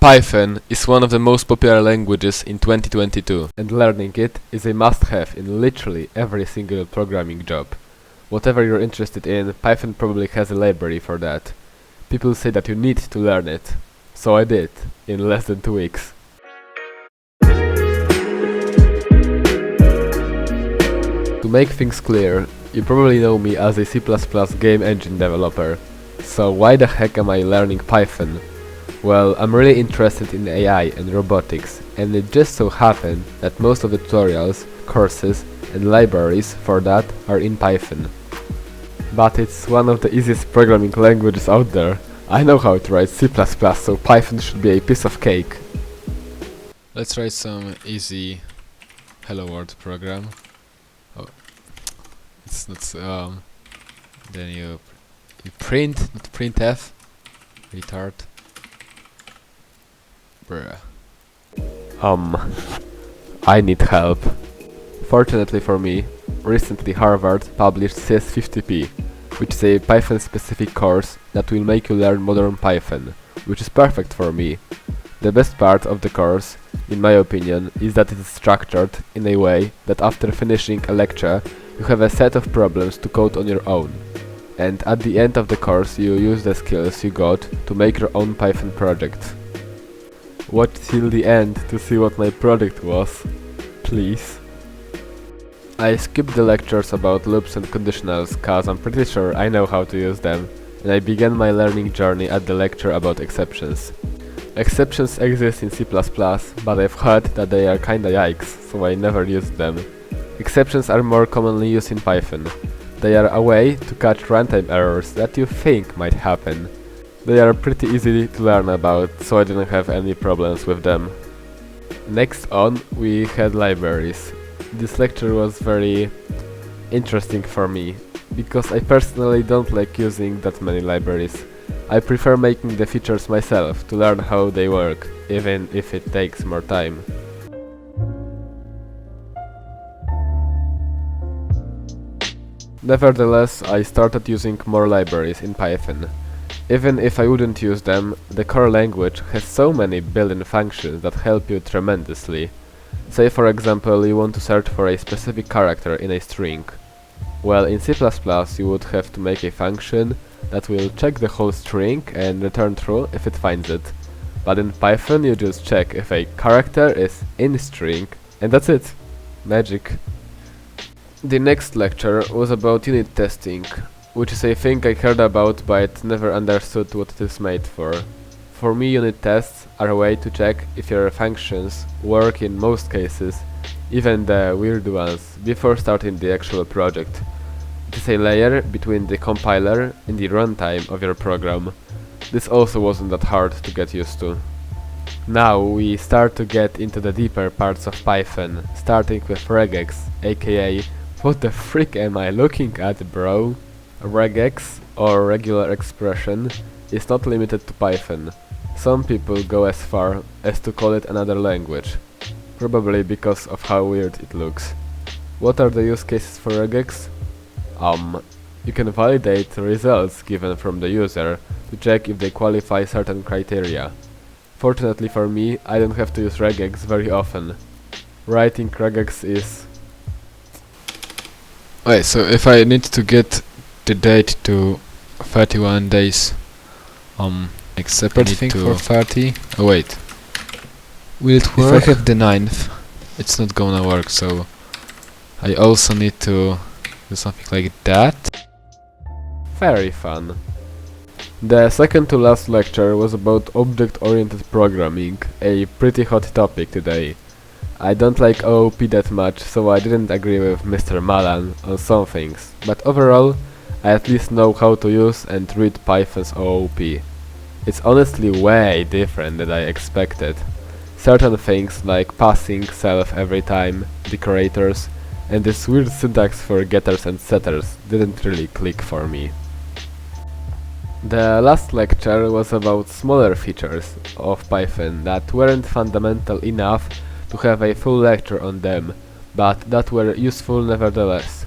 Python is one of the most popular languages in 2022, and learning it is a must-have in literally every single programming job. Whatever you're interested in, Python probably has a library for that. People say that you need to learn it, so I did, in less than 2 weeks. To make things clear, you probably know me as a C++ game engine developer, so why the heck am I learning Python? Well, I'm really interested in AI and robotics, and it just so happened that most of the tutorials, courses, and libraries for that are in Python. But it's one of the easiest programming languages out there. I know how to write C++, so Python should be a piece of cake. Let's write some easy hello world program. Oh, it's not then you print, not printf, retard. Bruh. I need help. Fortunately for me, recently Harvard published CS50p, which is a Python-specific course that will make you learn modern Python, which is perfect for me. The best part of the course, in my opinion, is that it is structured in a way that after finishing a lecture, you have a set of problems to code on your own. And at the end of the course, you use the skills you got to make your own Python project. Watch till the end to see what my project was, please. I skipped the lectures about loops and conditionals cause I'm pretty sure I know how to use them, and I began my learning journey at the lecture about exceptions. Exceptions exist in C++, but I've heard that they are kinda yikes, so I never used them. Exceptions are more commonly used in Python. They are a way to catch runtime errors that you think might happen. They are pretty easy to learn about, so I didn't have any problems with them. Next on, we had libraries. This lecture was very interesting for me, because I personally don't like using that many libraries. I prefer making the features myself to learn how they work, even if it takes more time. Nevertheless, I started using more libraries in Python. Even if I wouldn't use them, the core language has so many built-in functions that help you tremendously. Say for example you want to search for a specific character in a string. Well, in C++ you would have to make a function that will check the whole string and return true if it finds it. But in Python you just check if a character is in string, and that's it. Magic. The next lecture was about unit testing, which is a thing I heard about but never understood what it is made for. For me, unit tests are a way to check if your functions work in most cases, even the weird ones, before starting the actual project. It is a layer between the compiler and the runtime of your program. This also wasn't that hard to get used to. Now we start to get into the deeper parts of Python, starting with Regex, aka what the frick am I looking at, bro? Regex, or regular expression, is not limited to Python. Some people go as far as to call it another language, probably because of how weird it looks. What are the use cases for Regex? You can validate results given from the user to check if they qualify certain criteria. Fortunately for me, I don't have to use Regex very often. Writing Regex is... Wait, so if I need to get the date to 31 days, like separate thing for 30? Oh wait. Will it work? If I have the 9th, it's not gonna work, so I also need to do something like that. Very fun. The second to last lecture was about object-oriented programming, a pretty hot topic today. I don't like OOP that much, so I didn't agree with Mr. Malan on some things, but overall, I at least know how to use and read Python's OOP. It's honestly way different than I expected. Certain things like passing self every time, decorators, and this weird syntax for getters and setters didn't really click for me. The last lecture was about smaller features of Python that weren't fundamental enough to have a full lecture on them, but that were useful nevertheless.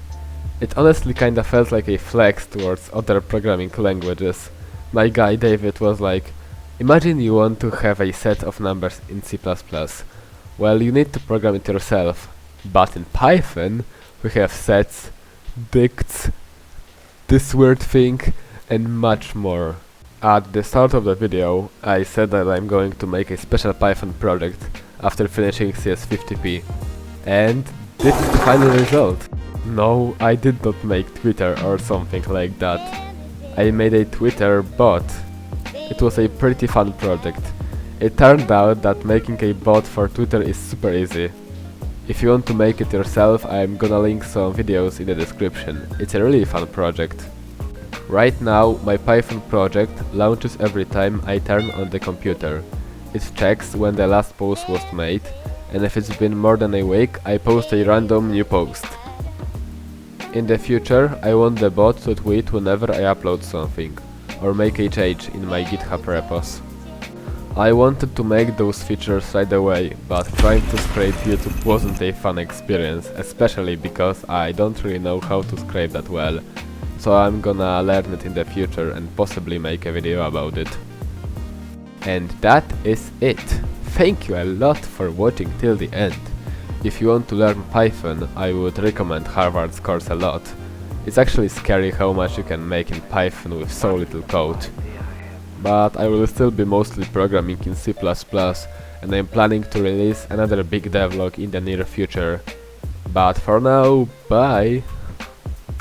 It honestly kinda felt like a flex towards other programming languages. My guy David was like, Imagine you want to have a set of numbers in C++. Well, you need to program it yourself, but in Python we have sets, dicts, this weird thing, and much more. At the start of the video, I said that I'm going to make a special Python project after finishing CS50p, and this is the final result. No, I did not make Twitter or something like that. I made a Twitter bot. It was a pretty fun project. It turned out that making a bot for Twitter is super easy. If you want to make it yourself, I'm gonna link some videos in the description. It's a really fun project. Right now, my Python project launches every time I turn on the computer. It checks when the last post was made, and if it's been more than a week, I post a random new post. In the future, I want the bot to tweet whenever I upload something, or make a change in my GitHub repos. I wanted to make those features right away, but trying to scrape YouTube wasn't a fun experience, especially because I don't really know how to scrape that well, so I'm gonna learn it in the future and possibly make a video about it. And that is it. Thank you a lot for watching till the end. If you want to learn Python, I would recommend Harvard's course a lot. It's actually scary how much you can make in Python with so little code. But I will still be mostly programming in C++, and I'm planning to release another big devlog in the near future. But for now, bye!